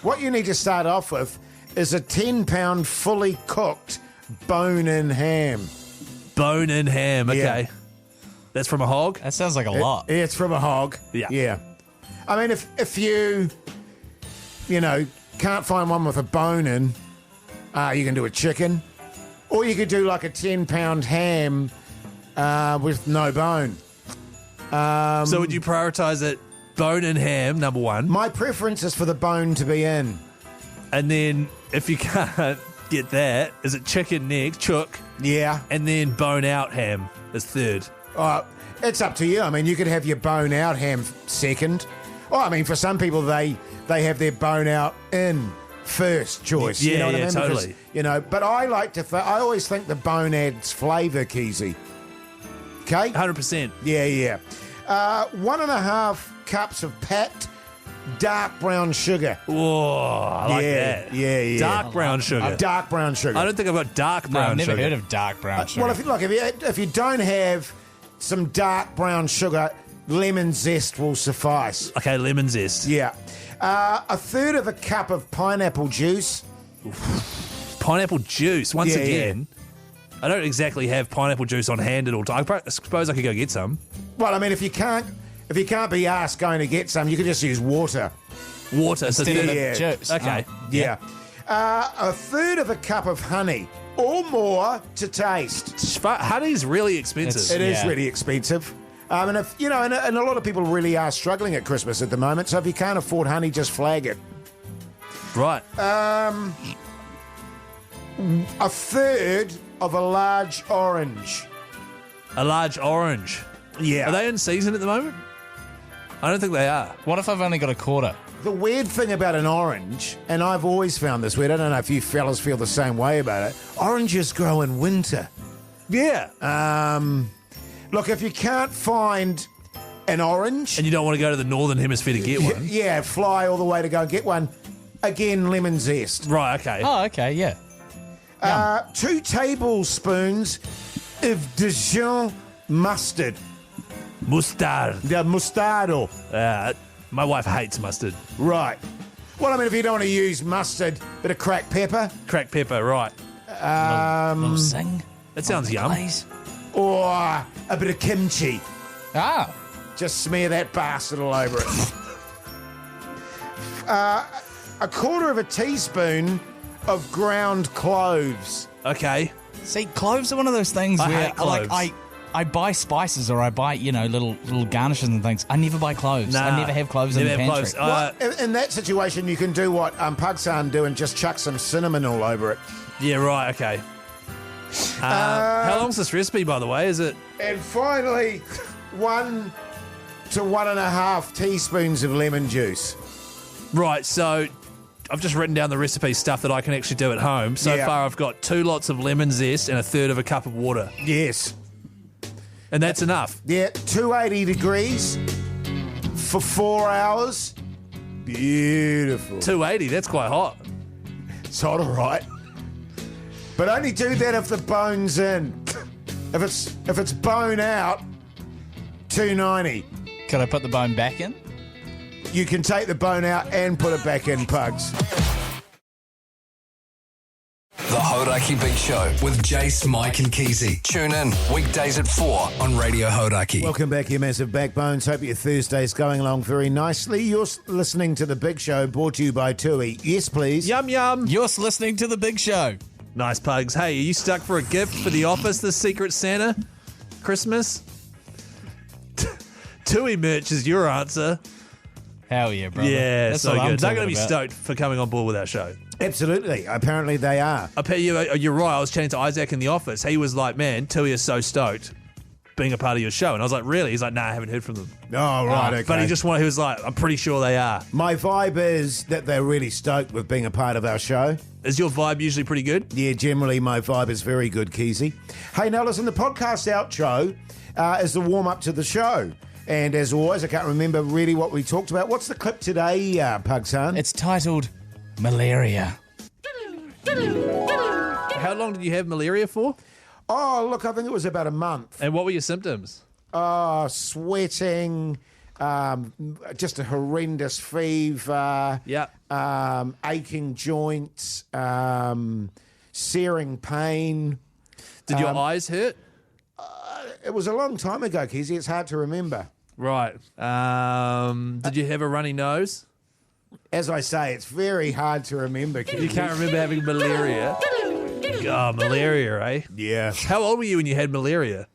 What you need to start off with is a 10-pound fully cooked bone-in ham. Bone-in ham, okay. Yeah. That's from a hog? That sounds like a lot. It's from a hog. Yeah. I mean, if you can't find one with a bone in, you can do a chicken. Or you could do like a 10-pound ham with no bone. So would you prioritise it bone-in ham, number one? My preference is for the bone to be in. And then if you can't get that, is it chicken next, chook? Yeah. And then bone-out ham is third. It's up to you. I mean, you could have your bone out ham second. I mean, for some people, they have their bone out in first choice. Yeah, you know what I yeah, mean? totally. Because, but I like to. I always think the bone adds flavour, Keyzie. Okay. 100%. Yeah. 1.5 cups of packed dark brown sugar. Whoa, I like that. Yeah. Dark brown sugar. Dark brown sugar. I don't think I've got dark No, brown I've never sugar. heard of dark brown sugar. Well, if you don't have some dark brown sugar, lemon zest will suffice. Okay, lemon zest. Yeah. A third of a cup of pineapple juice. Pineapple juice, once Yeah, again. I don't exactly have pineapple juice on hand at all time. I suppose I could go get some. Well, I mean, if you can't be asked going to get some, you could just use water. Water, so Instead of Yeah. juice. okay. Yeah. A third of a cup of honey or more to taste. Honey's really expensive. It is Yeah. really expensive. And if and a lot of people really are struggling at Christmas at the moment. So if you can't afford honey, just flag it. Right. A third of a large orange. A large orange. Yeah. Are they in season at the moment? I don't think they are. What if I've only got a quarter? The weird thing about an orange, and I've always found this weird, I don't know if you fellas feel the same way about it, oranges grow in winter. Yeah. Look, if you can't find an orange, And you don't want to go to the northern hemisphere to get one. yeah, fly all the way to go and get one. Again, lemon zest. Right, okay. Oh, okay, yeah. 2 tablespoons of Dijon mustard. Mustard. The mustardo. My wife hates mustard. Right. Well, I mean, if you don't want to use mustard, bit of cracked pepper Cracked pepper, right. Little sing. That sounds yum. Glaze. or a bit of kimchi. Ah. Just smear that bastard all over it. A quarter of a teaspoon of ground cloves. Okay. See, cloves are one of those things I where hate cloves. I buy spices or I buy, little garnishes and things. I never buy cloves. Nah, I never have cloves in the never have pantry. cloves. Well, in that situation, you can do what Pugs do and just chuck some cinnamon all over it. Yeah, right, okay. How long's this recipe, by the way? Is it? And finally, 1 to 1.5 teaspoons of lemon juice. Right, so I've just written down the recipe stuff that I can actually do at home. So Yeah. far, I've got 2 lots of lemon zest and a third of a cup of water. Yes. And that's enough. Yeah, 280 degrees for 4 hours. Beautiful. 280, that's quite hot. It's hot, all right. But only do that if the bone's in. If it's bone out, 290. Could I put the bone back in? You can take the bone out and put it back in, Pugs. The Hauraki Big Show with Jase, Mike and Keyzie. Tune in weekdays at 4 on Radio Hauraki. Welcome back, you massive backbones. Hope your Thursday's going along very nicely. You're listening to The Big Show, brought to you by Tui. Yes, please. Yum, yum. You're listening to The Big Show. Nice, Pugs. Hey, are you stuck for a gift for the office this Secret Santa Christmas? Tui merch is your answer. Hell yeah, brother. Yeah, That's so what I'm good. They're talking going to be about. stoked for coming on board with our show. Absolutely. Apparently they are. You're right. I was chatting to Isaac in the office. He was like, man, Tui is so stoked being a part of your show. And I was like, really? He's like, nah, I haven't heard from them. Oh, right, okay. But he was like, I'm pretty sure they are. My vibe is that they're really stoked with being a part of our show. Is your vibe usually pretty good? Yeah, generally my vibe is very good, Keyzie. Hey, now listen, the podcast outro is the warm-up to the show. And as always, I can't remember really what we talked about. What's the clip today, Pugs? It's titled Malaria. How long did you have malaria for? Oh, look, I think it was about a month. And what were your symptoms? Sweating, just a horrendous fever. Yeah. Aching joints, searing pain. Did your eyes hurt? It was a long time ago, Keyzie. It's hard to remember. Right. Did you have a runny nose? As I say, it's very hard to remember, Keyzie. You can't remember having malaria? Oh, malaria, eh? Yeah. How old were you when you had malaria?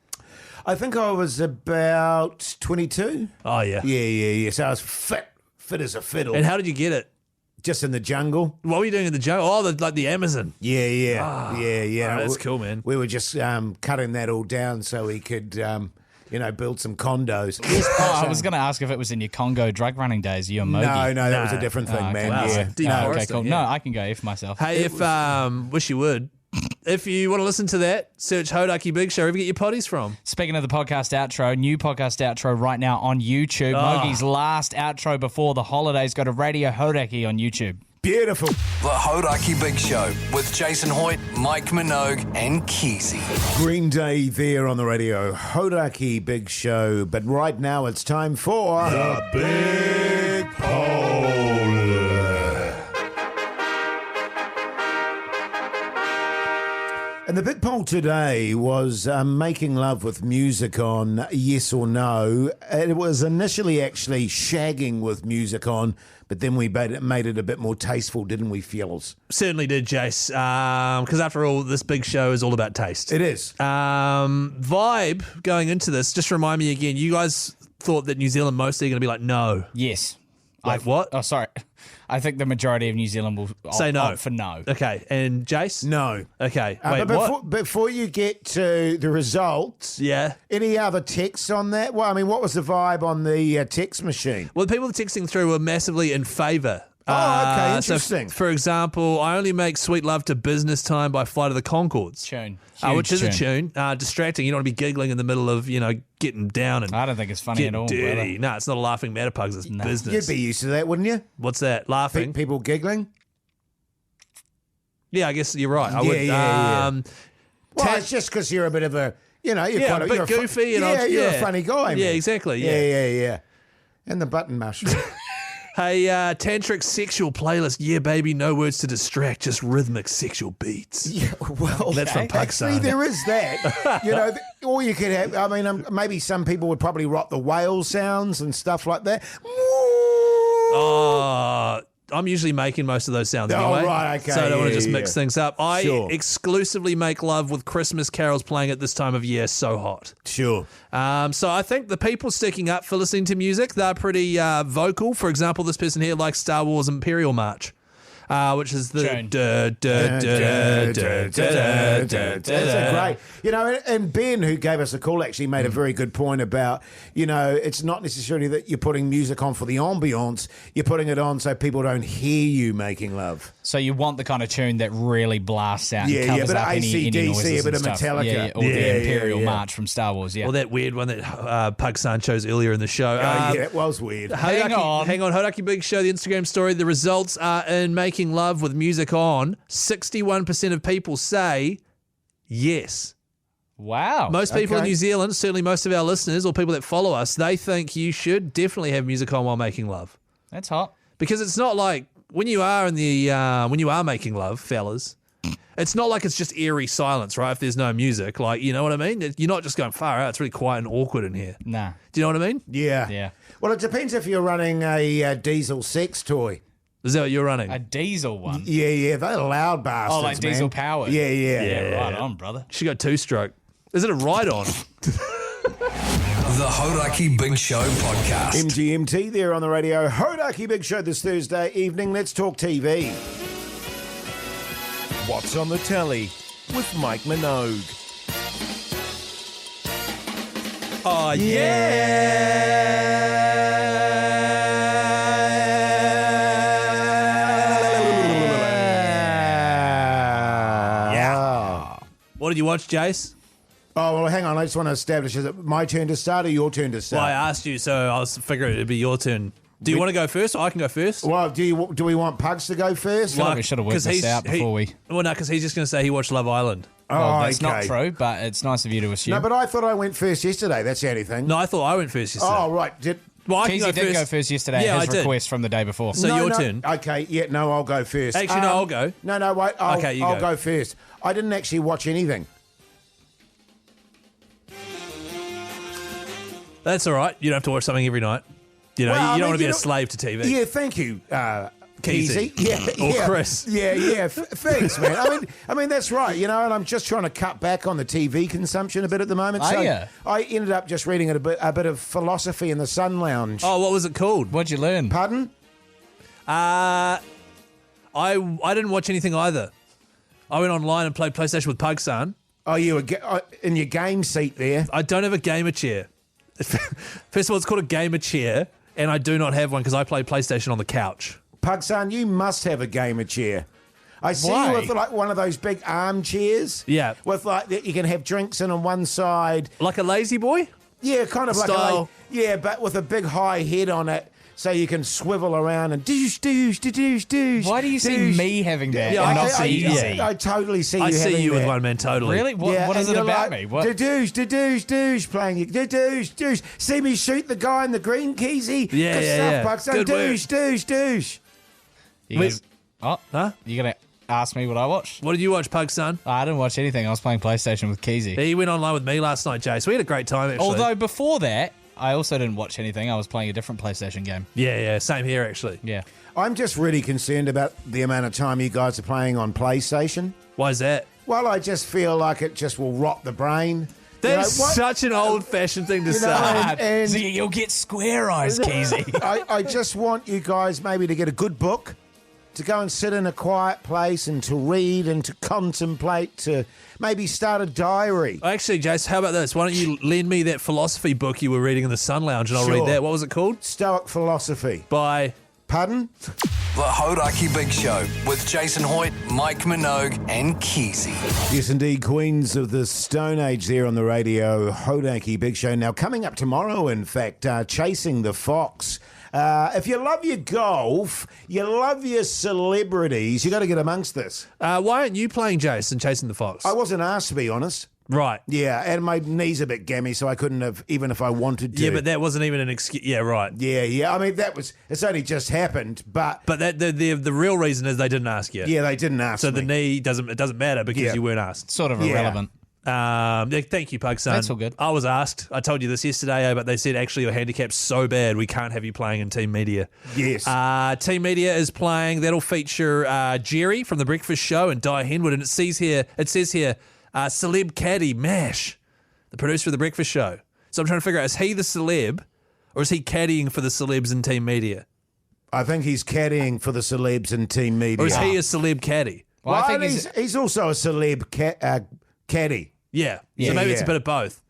I think I was about 22. Oh, yeah. Yeah. So I was fit as a fiddle. And how did you get it? Just in the jungle. What were you doing in the jungle? Oh, like the Amazon. Yeah. Oh, that's cool, man. We were just cutting that all down so we could, build some condos. I was going to ask if it was in your Congo drug running days, you and Mogi. No, that was a different thing, man. wow. Yeah. Deep Okay, forest, cool. yeah. No, I can go for myself. Hey, wish you would. If you want to listen to that, search Hauraki Big Show. Wherever you get your potties from. Speaking of the podcast outro, new podcast outro right now on YouTube. Mogi's last outro before the holidays. Go to Radio Hauraki on YouTube. Beautiful. The Hauraki Big Show with Jason Hoyte, Mike Minogue and Keyzie. Green Day there on the Radio Hauraki Big Show. But right now it's time for The Big Poll. And the big poll today was making love with music on, yes or no. It was initially actually shagging with music on, but then we made it a bit more tasteful, didn't we, fellas? Certainly did, Jase. Because after all, this big show is all about taste. It is. Vibe going into this, just remind me again, you guys thought that New Zealand mostly are going to be like, no. Yes. Like what? Oh, sorry. I think the majority of New Zealand will say no. opt for no. Okay. And Jase? No. Okay. Wait, but what? Before you get to the results, any other texts on that? Well, I mean, what was the vibe on the text machine? Well, the people texting through were massively in favour. Oh, okay, interesting. So for example, I only make sweet love to Business Time by Flight of the Conchords. Tune. Which is a tune. Distracting. You don't want to be giggling in the middle of, getting down and I don't think it's funny at all. Dirty. No, it's not a laughing matter, Pugs. It's business. You'd be used to that, wouldn't you? What's that? Laughing? People giggling? Yeah, I guess you're right. I would. Yeah. Well, it's just because you're a bit of a, you're quite a bit goofy. You're a funny guy, man. Yeah, exactly. Yeah. And the button mushroom. Hey, tantric sexual playlist. Yeah, baby, no words to distract, just rhythmic sexual beats. Yeah, well, that's from Pugs. Actually, there is that. Or you could have, I mean, maybe some people would probably rock the whale sounds and stuff like that. I'm usually making most of those sounds anyway. Oh, right, okay. So I don't want to just mix things up. I exclusively make love with Christmas carols playing at this time of year. So hot. Sure. So I think the people sticking up for listening to music, they're pretty vocal. For example, this person here likes Star Wars Imperial March. Which is the that's great. And Ben, who gave us a call, actually made a very good point about, it's not necessarily that you're putting music on for the ambiance, you're putting it on so people don't hear you making love. So you want the kind of tune that really blasts out and covers up any noises, a bit of stuff. Metallica. Or the Imperial March from Star Wars, Or that weird one that Pug-san chose earlier in the show. It was weird. Hang on. Hauraki Big Show, the Instagram story. The results are in making love with music on. 61% of people say yes. Wow. Most people in New Zealand, certainly most of our listeners or people that follow us, they think you should definitely have music on while making love. That's hot. Because it's not like when you are when you are making love, fellas, it's not like it's just eerie silence, right? If there's no music, like, you know what I mean? You're not just going far out. It's really quiet and awkward in here. Nah. Do you know what I mean? Yeah. Well, it depends if you're running a diesel sex toy. Is that what you're running? A diesel one? Yeah, they're loud bastards, like diesel powered? Yeah. Right on, brother. She got two-stroke. Is it a ride-on? The Hauraki Big Show podcast. MGMT there on the radio. Hauraki Big Show this Thursday evening. Let's talk TV. What's on the telly with Mike Minogue. Oh, yeah. What did you watch, Jase? Oh, well, hang on. I just want to establish, is it my turn to start or your turn to start? Well, I asked you, so I was figuring it'd be your turn. Do you want to go first, or I can go first? Well, do we want Pugs to go first? Well, we should have worked this out before we... Well, no, because he's just going to say he watched Love Island. Well, that's not true, but it's nice of you to assume. No, but I thought I went first yesterday. That's the only thing. No, I thought I went first yesterday. Oh, right. Keyzie did go first yesterday. His request from the day before. So your turn. Okay, I'll go first. Actually, no, I'll go. No, wait. I'll go first. I didn't actually watch anything. That's all right. You don't have to watch something every night. You don't want to be a slave to TV. Yeah, thank you, Keyzie. Or Chris. Yeah. Thanks, man. I mean that's right. And I'm just trying to cut back on the TV consumption a bit at the moment. I ended up just reading a bit of philosophy in the Sun Lounge. Oh, what was it called? What'd you learn? Pardon? I didn't watch anything either. I went online and played PlayStation with Pug-san. Oh, you were in your game seat there. I don't have a gamer chair. First of all, it's called a gamer chair, and I do not have one because I play PlayStation on the couch. Pug-san, you must have a gamer chair. I see you with like one of those big armchairs. Yeah. With like that you can have drinks in on one side. Like a lazy boy? Yeah, kind of style. But with a big high head on it. So you can swivel around and douche. Why do you see me having that? Yeah, and not Keyzie? I totally see you I having see you that. with one, man, totally. Really? What is it about me? What? Douche, playing you. Douche. See me shoot the guy in the green, Keyzie? Yeah. Good stuff, Bucks. Douche. Huh? You gonna asked me what I watched. What did you watch, Pug Son? I didn't watch anything. I was playing PlayStation with Keyzie. He went online with me last night, Jase. We had a great time, actually. Although before that, I also didn't watch anything. I was playing a different PlayStation game. Yeah, same here, actually. Yeah. I'm just really concerned about the amount of time you guys are playing on PlayStation. Why is that? Well, I just feel like it just will rot the brain. That is such an old-fashioned thing to say. And So you'll get square eyes, Keyzie. I just want you guys maybe to get a good book, to go and sit in a quiet place and to read and to contemplate, to maybe start a diary. Actually, Jace, how about this? Why don't you lend me that philosophy book you were reading in the Sun Lounge and I'll Sure. read that. What was it called? Stoic Philosophy. By... Pardon? The Hauraki Big Show with Jason Hoyte, Mike Minogue, and Keyzie. Yes, indeed, Queens of the Stone Age there on the Radio Hauraki Big Show. Now, coming up tomorrow, in fact, Chasing the Fox. If you love your golf, you love your celebrities, you got to get amongst this. why aren't you playing Jace and Chasing the Fox? I wasn't asked, to be honest. Right. Yeah, and my knee's a bit gammy, so I couldn't have, even if I wanted to. Yeah, but that wasn't even an excuse. Yeah, right. Yeah. I mean, it's only just happened, but that the real reason is they didn't ask you. yeah, they didn't ask So me. the knee doesn't matter because Yeah. you weren't asked. Sort of Yeah. irrelevant. Thank you, Pug Son. That's all good. I was asked. I told you this yesterday, but they said actually your handicap's so bad we can't have you playing in team media. Yes. Team media is playing. That'll feature Jerry from the Breakfast Show and Di Henwood, and it says here, celeb caddy Mash, the producer of the Breakfast Show. So I'm trying to figure out, is he the celeb or is he caddying for the celebs in team media, I think he's caddying for the celebs and team media. or is he a celeb caddy? Well, I think he's also a celeb caddy. Yeah. Yeah, So maybe it's a yeah. bit of both.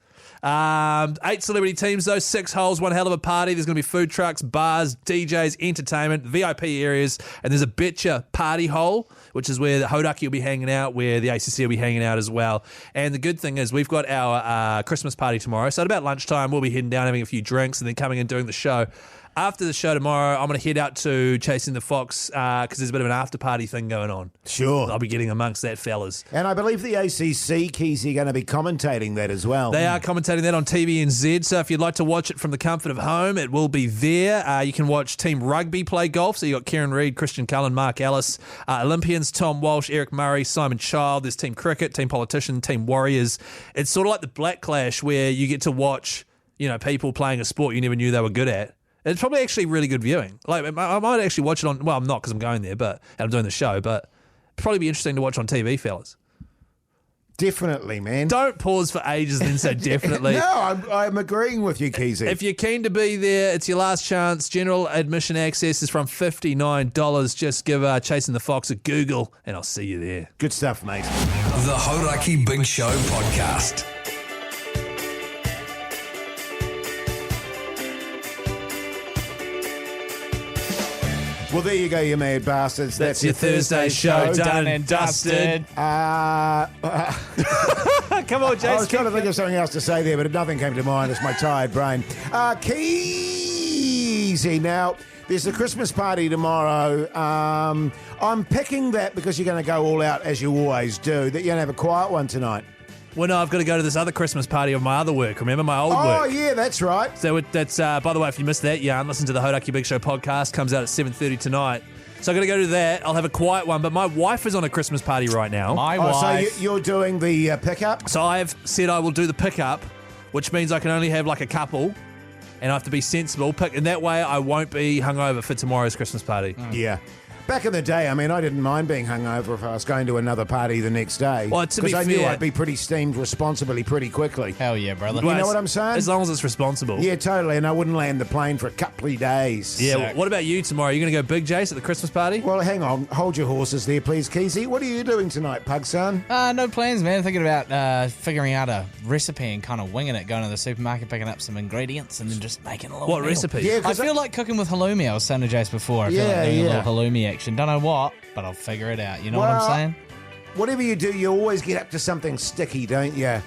8 celebrity teams, though, 6 holes, one hell of a party. There's going to be food trucks, bars, DJs, entertainment, VIP areas, and there's a Betcha party hole, which is where the Hauraki will be hanging out, where the ACC will be hanging out as well. And the good thing is we've got our Christmas party tomorrow. So at about lunchtime, we'll be heading down, having a few drinks, and then coming and doing the show. After the show tomorrow, I'm going to head out to Chasing the Fox because there's a bit of an after-party thing going on. Sure. I'll be getting amongst that, fellas. And I believe the ACC, Keyzie, are going to be commentating that as well. They are commentating that on TVNZ, so if you'd like to watch it from the comfort of home, it will be there. You can watch Team Rugby play golf, so you got Kieran Reid, Christian Cullen, Mark Ellis, Olympians, Tom Walsh, Eric Murray, Simon Child. There's Team Cricket, Team Politician, Team Warriors. It's sort of like the Black Clash where you get to watch, people playing a sport you never knew they were good at. It's probably actually really good viewing. Like, I might actually watch it on... Well, I'm not because I'm going there, and I'm doing the show, but it'd probably be interesting to watch on TV, fellas. Definitely, man. Don't pause for ages and then say definitely. No, I'm agreeing with you, Keyzie. If you're keen to be there, it's your last chance. General admission access is from $59. Just give Chasing the Fox a Google, and I'll see you there. Good stuff, mate. The Hauraki Big Show podcast. Well, there you go, you mad bastards. That's your Thursday show done and dusted. Come on, Jason. I was trying to think of something else to say there, but nothing came to mind. It's my tired brain. Keyzie. Now, there's a Christmas party tomorrow. I'm picking that because you're going to go all out, as you always do, that you're going to have a quiet one tonight. Well, no, I've got to go to this other Christmas party of my other work. Remember my old work? Oh, yeah, that's right. So that's, by the way, if you missed that yarn, listen to the Hauraki Big Show podcast. Comes out at 7:30 tonight. So I'm going to go to that. I'll have a quiet one. But my wife is on a Christmas party right now. My wife. So you're doing the pickup? So I've said I will do the pickup, which means I can only have like a couple, and I have to be sensible. And that way I won't be hungover for tomorrow's Christmas party. Yeah. Back in the day, I mean, I didn't mind being hungover if I was going to another party the next day. Well, to be because I knew fair- I'd be pretty steamed responsibly pretty quickly. Hell yeah, brother. You know what I'm saying? As long as it's responsible. Yeah, totally. And I wouldn't land the plane for a couple of days. Yeah, Sick. what about you tomorrow? Are you going to go big, Jace, at the Christmas party? Well, hang on. Hold your horses there, please, Keyzie. What are you doing tonight, Pug son? No plans, man. Thinking about figuring out a recipe and kind of winging it, going to the supermarket, picking up some ingredients, and then just making a little What meal. recipe? Yeah, I 'cause feel like cooking with halloumi. I was saying to Jace before. I feel Yeah, like doing yeah. a little halloumi action. Don't know what, but I'll figure it out. You know what Well, I'm saying? whatever you do, you always get up to something sticky, don't you,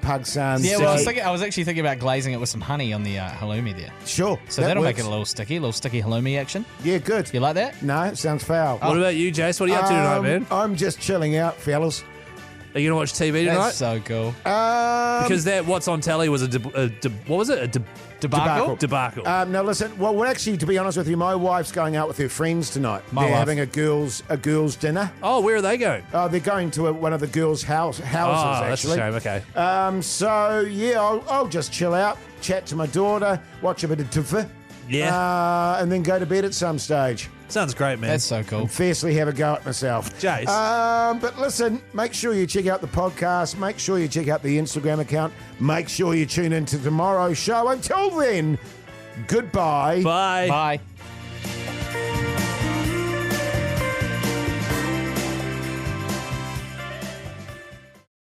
Pug son? Yeah, So- well, I was actually thinking about glazing it with some honey on the halloumi there. Sure. So that that'll works. make it a little sticky halloumi action. Yeah, good. You like that? No, it sounds foul. What about you, Jace? What are you up to tonight, man? I'm just chilling out, fellas. Are you going to watch TV tonight? That's so cool. Because what's on telly was what was it? Debacle? Debacle. No, listen. Well, actually, to be honest with you, my wife's going out with her friends tonight. They're having a girls' dinner. Oh, where are they going? They're going to one of the girls' houses. Actually, that's a shame. Okay. So yeah, I'll just chill out, chat to my daughter, watch a bit of TV. Yeah. And then go to bed at some stage. Sounds great, man. That's so cool. And fiercely have a go at myself. Jase. But listen, make sure you check out the podcast. Make sure you check out the Instagram account. Make sure you tune into tomorrow's show. Until then, goodbye. Bye. Bye.